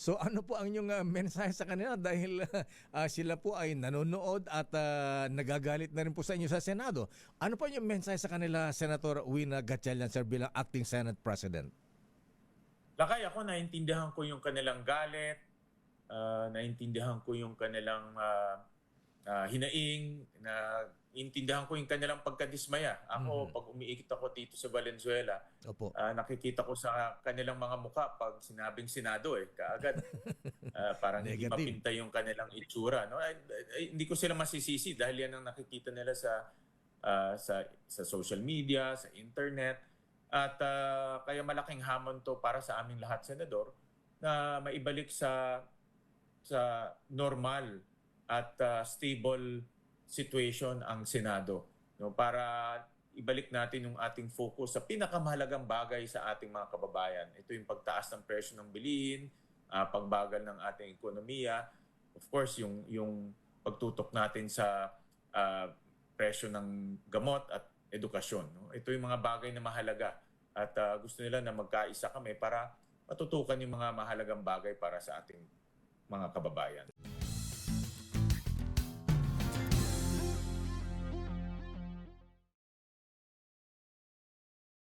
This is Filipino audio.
So ano po ang inyong mensahe sa kanila dahil sila po ay nanonood at nagagalit na rin po sa inyo sa Senado. Ano po yung mensahe sa kanila, Senator Wina Gatchalian, sir, bilang Acting Senate President? Lakay, ako naintindihan ko yung kanilang galit, naintindihan ko yung kanilang hinaing, naintindihan ko yung kanilang pagkadismaya. Ako, pag umiikot ako dito sa Valenzuela, Opo. nakikita ko sa kanilang mga mukha pag sinabing Senado kaagad. Parang hindi Negative. mapinta yung kanilang itsura. No? Hindi ko sila masisisi dahil yan ang nakikita nila sa social media, sa internet. At kaya malaking hamon to para sa aming lahat, Senador, na maibalik sa normal at stable situation ang Senado, no, para ibalik natin yung ating focus sa pinakamahalagang bagay sa ating mga kababayan. Ito yung pagtaas ng presyo ng bilihin, pagbagal ng ating ekonomiya, of course yung pagtutok natin sa presyo ng gamot at edukasyon. No? Ito yung mga bagay na mahalaga at gusto nila na magkaisa kami para matutukan yung mga mahalagang bagay para sa ating mga kababayan.